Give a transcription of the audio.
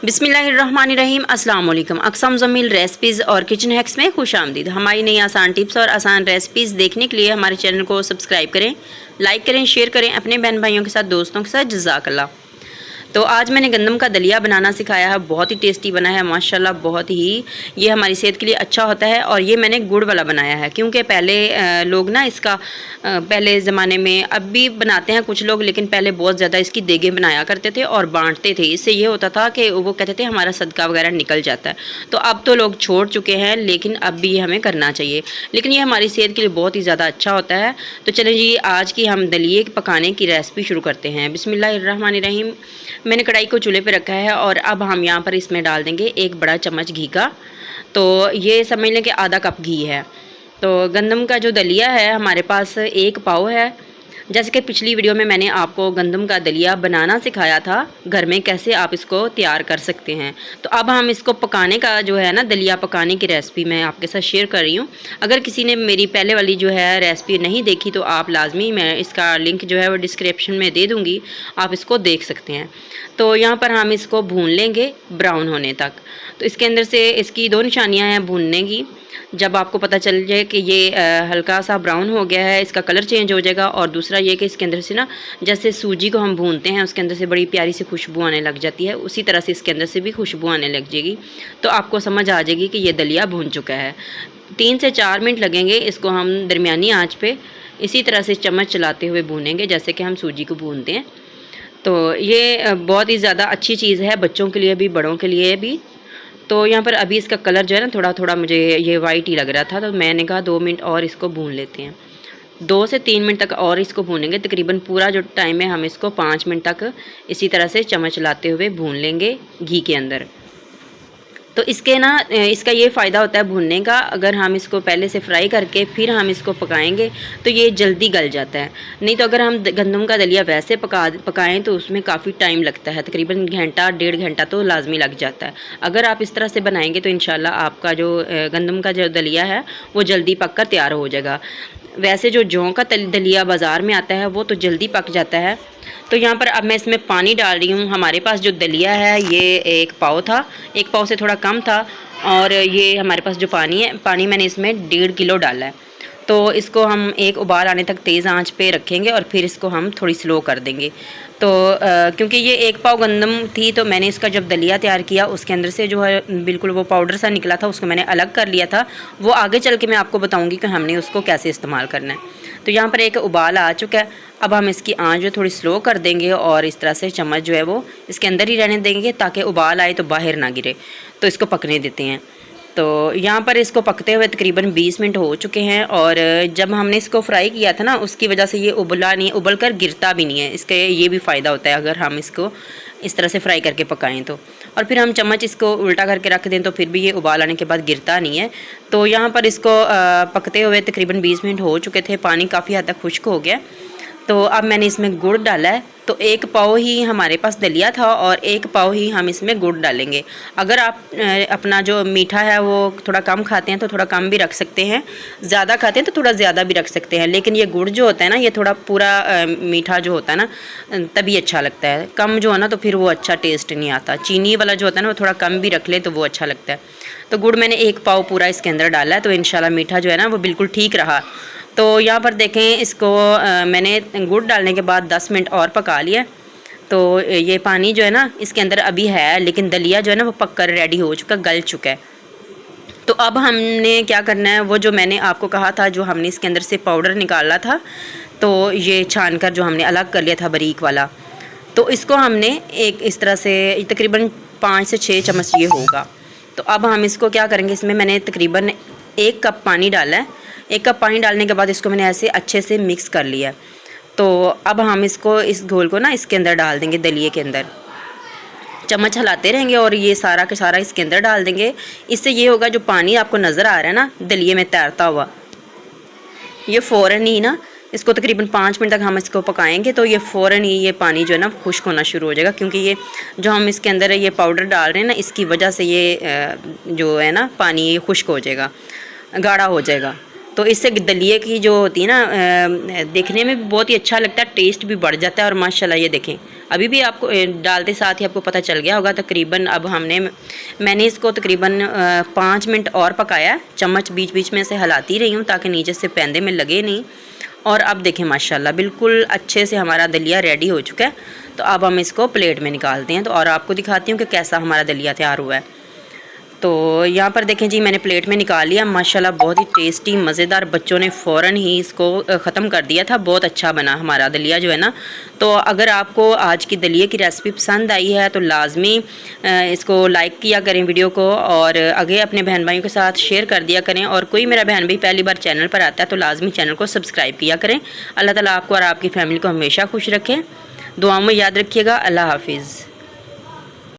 बिस्मिल्लाहिर्रहमानिर्रहीम अस्सलाम वालेकुम। अक़सा ज़मील रेसिपीज़ और किचन हैक्स में खुश आमदीद। हमारी नई आसान टिप्स और आसान रेसिपीज़ देखने के लिए हमारे चैनल को सब्सक्राइब करें, लाइक करें, शेयर करें अपने बहन भाइयों के साथ, दोस्तों के साथ। जज़ाकल्लाह। तो आज मैंने गंदम का दलिया बनाना सिखाया है। बहुत ही टेस्टी बना है माशाल्लाह। बहुत ही ये हमारी सेहत के लिए अच्छा होता है। और ये मैंने गुड़ वाला बनाया है, क्योंकि पहले लोग ना इसका पहले ज़माने में, अब भी बनाते हैं कुछ लोग, लेकिन पहले बहुत ज़्यादा इसकी देगे बनाया करते थे और बांटते थे। इससे ये होता था कि वो कहते थे हमारा सदका वगैरह निकल जाता है। तो अब तो लोग छोड़ चुके हैं, लेकिन अब भी ये हमें करना चाहिए। लेकिन ये हमारी सेहत के लिए बहुत ही ज़्यादा अच्छा होता है। तो चलें जी, आज की हम दलिए पकाने की रेसिपी शुरू करते हैं। बिस्मिल्लाहिर्रहमानिर्रहीम। मैंने कढ़ाई को चूल्हे पे रखा है और अब हम यहाँ पर इसमें डाल देंगे 1 बड़ा चम्मच घी का। तो ये समझ लें कि आधा कप घी है। तो गंदम का जो दलिया है हमारे पास 1 पाव है। जैसे कि पिछली वीडियो में मैंने आपको गंदम का दलिया बनाना सिखाया था, घर में कैसे आप इसको तैयार कर सकते हैं। तो अब हम इसको पकाने का जो है ना, दलिया पकाने की रेसिपी मैं आपके साथ शेयर कर रही हूँ। अगर किसी ने मेरी पहले वाली जो है रेसिपी नहीं देखी तो आप लाजमी, मैं इसका लिंक जो है वो डिस्क्रिप्शन में दे दूँगी, आप इसको देख सकते हैं। तो यहाँ पर हम इसको भून लेंगे ब्राउन होने तक। तो इसके अंदर से इसकी 2 निशानियाँ हैं भूनने की। जब आपको पता चल जाए कि ये हल्का सा ब्राउन हो गया है, इसका कलर चेंज हो जाएगा। और दूसरा ये कि इसके अंदर से ना, जैसे सूजी को हम भूनते हैं उसके अंदर से बड़ी प्यारी सी खुशबू आने लग जाती है, उसी तरह से इसके अंदर से भी खुशबू आने लग जाएगी। तो आपको समझ आ जाएगी कि ये दलिया भून चुका है। 3 से 4 मिनट लगेंगे इसको हम दरमियानी आँच पे इसी तरह से चम्मच चलाते हुए भूनेंगे, जैसे कि हम सूजी को भूनते हैं। तो ये बहुत ही ज़्यादा अच्छी चीज़ है, बच्चों के लिए भी, बड़ों के लिए भी। तो यहाँ पर अभी इसका कलर जो है ना, थोड़ा थोड़ा मुझे ये वाइट ही लग रहा था, तो मैंने कहा 2 मिनट और इसको भून लेते हैं। 2 से 3 मिनट तक और इसको भूनेंगे। तकरीबन पूरा जो टाइम है हम इसको 5 मिनट तक इसी तरह से चम्मच चलाते हुए भून लेंगे घी के अंदर। तो इसके ना, इसका ये फ़ायदा होता है भूनने का, अगर हम इसको पहले से फ्राई करके फिर हम इसको पकाएंगे तो ये जल्दी गल जाता है। नहीं तो अगर हम गंदम का दलिया वैसे पकाएं तो उसमें काफ़ी टाइम लगता है, तकरीबन घंटा 1.5 घंटा तो लाजमी लग जाता है। अगर आप इस तरह से बनाएंगे तो इंशाल्लाह आपका जो गंदम का जो दलिया है वो जल्दी पक कर तैयार हो जाएगा। वैसे जो जौ का दलिया बाज़ार में आता है वो तो जल्दी पक जाता है। तो यहाँ पर अब मैं इसमें पानी डाल रही हूँ। हमारे पास जो दलिया है ये 1 पाव था, 1 पाव से थोड़ा कम था। और ये हमारे पास जो पानी है, पानी मैंने इसमें 1.5 किलो डाला है। तो इसको हम एक उबाल आने तक तेज़ आंच पे रखेंगे और फिर इसको हम थोड़ी स्लो कर देंगे। तो क्योंकि ये 1 पाव गंदम थी, तो मैंने इसका जब दलिया तैयार किया उसके अंदर से जो है बिल्कुल वो पाउडर सा निकला था, उसको मैंने अलग कर लिया था। वो आगे चल के मैं आपको बताऊँगी कि हमने उसको कैसे इस्तेमाल करना है। तो यहाँ पर एक उबाल आ चुका है। अब हम इसकी आंच जो थोड़ी स्लो कर देंगे और इस तरह से चम्मच जो है वो इसके अंदर ही रहने देंगे, ताकि उबाल आए तो बाहर ना गिरे। तो इसको पकने देते हैं। तो यहाँ पर इसको पकते हुए तकरीबन 20 मिनट हो चुके हैं। और जब हमने इसको फ्राई किया था ना, उसकी वजह से ये उबला नहीं, उबल कर गिरता भी नहीं है। इसका ये भी फ़ायदा होता है अगर हम इसको इस तरह से फ्राई करके पकाएं तो। और फिर हम चम्मच इसको उल्टा करके रख दें तो फिर भी ये उबाल आने के बाद गिरता नहीं है। तो यहाँ पर इसको पकते हुए तकरीबन 20 मिनट हो चुके थे। पानी काफ़ी हद तक खुश्क हो गया। तो अब मैंने इसमें गुड़ डाला है। तो 1 पाव ही हमारे पास दलिया था और 1 पाव ही हम इसमें गुड़ डालेंगे। अगर आप अपना जो मीठा है वो थोड़ा कम खाते हैं तो थोड़ा कम भी रख सकते हैं, ज़्यादा खाते हैं तो थोड़ा ज़्यादा भी रख सकते हैं। लेकिन ये गुड़ जो होता है ना, ये थोड़ा पूरा मीठा जो होता है ना, तभी अच्छा लगता है। कम जो है ना तो फिर वो अच्छा टेस्ट नहीं आता। चीनी वाला जो होता है ना वो थोड़ा कम भी रख ले तो वो अच्छा लगता है। तो गुड़ मैंने 1 पाव पूरा इसके अंदर डाला है। तो इंशाल्लाह मीठा जो है ना वो बिल्कुल ठीक रहा। तो यहाँ पर देखें, इसको मैंने गुड़ डालने के बाद 10 मिनट और पका लिया। तो ये पानी जो है ना इसके अंदर अभी है, लेकिन दलिया जो है ना वो पक कर रेडी हो चुका, गल चुका है। तो अब हमने क्या करना है, वो जो मैंने आपको कहा था, जो हमने इसके अंदर से पाउडर निकाला था, तो ये छान कर जो हमने अलग कर लिया था बारीक वाला, तो इसको हमने एक इस तरह से तकरीबन 5 से 6 चम्मच ये होगा। तो अब हम इसको क्या करेंगे, इसमें मैंने तकरीबन 1 कप पानी डाला है। 1 कप पानी डालने के बाद इसको मैंने ऐसे अच्छे से मिक्स कर लिया। तो अब हम इसको, इस घोल को ना इसके अंदर डाल देंगे, दलिए के अंदर चम्मच हिलाते रहेंगे और ये सारा का सारा इसके अंदर डाल देंगे। इससे ये होगा, जो पानी आपको नज़र आ रहा है ना दलिए में तैरता हुआ, ये फ़ौरन ही ना, इसको तकरीबन 5 मिनट तक हम इसको पकाएंगे तो ये फ़ौरन ही ये पानी जो है ना खुश्क होना शुरू हो जाएगा। क्योंकि ये जो हम इसके अंदर ये पाउडर डाल रहे हैं ना, इसकी वजह से ये जो है ना पानी ये खुश्क हो जाएगा, गाढ़ा हो जाएगा। तो इससे दलिए की जो होती है ना, देखने में भी बहुत ही अच्छा लगता है, टेस्ट भी बढ़ जाता है। और माशाल्लाह ये देखें अभी भी आपको डालते साथ ही आपको पता चल गया होगा। तकरीबन अब मैंने इसको तकरीबन 5 मिनट और पकाया। चम्मच बीच बीच में से हिलाती रही हूँ ताकि नीचे से पैंदे में लगे नहीं। और अब देखें माशाल्लाह बिल्कुल अच्छे से हमारा दलिया रेडी हो चुका है। तो अब हम इसको प्लेट में निकालते हैं तो और आपको दिखाती हूँ कि कैसा हमारा दलिया तैयार हुआ है। तो यहाँ पर देखें जी, मैंने प्लेट में निकाल लिया। माशाल्लाह बहुत ही टेस्टी मज़ेदार, बच्चों ने फ़ौरन ही इसको ख़त्म कर दिया था। बहुत अच्छा बना हमारा दलिया जो है ना। तो अगर आपको आज की दलिए की रेसिपी पसंद आई है तो लाजमी इसको लाइक किया करें वीडियो को, और आगे अपने बहन भाइयों के साथ शेयर कर दिया करें। और कोई मेरा बहन भाई पहली बार चैनल पर आता है तो लाजमी चैनल को सब्सक्राइब किया करें। अल्लाह ताला आपको और आपकी फ़ैमिली को हमेशा खुश रखें। दुआओं में याद रखिएगा। अल्लाह हाफिज़।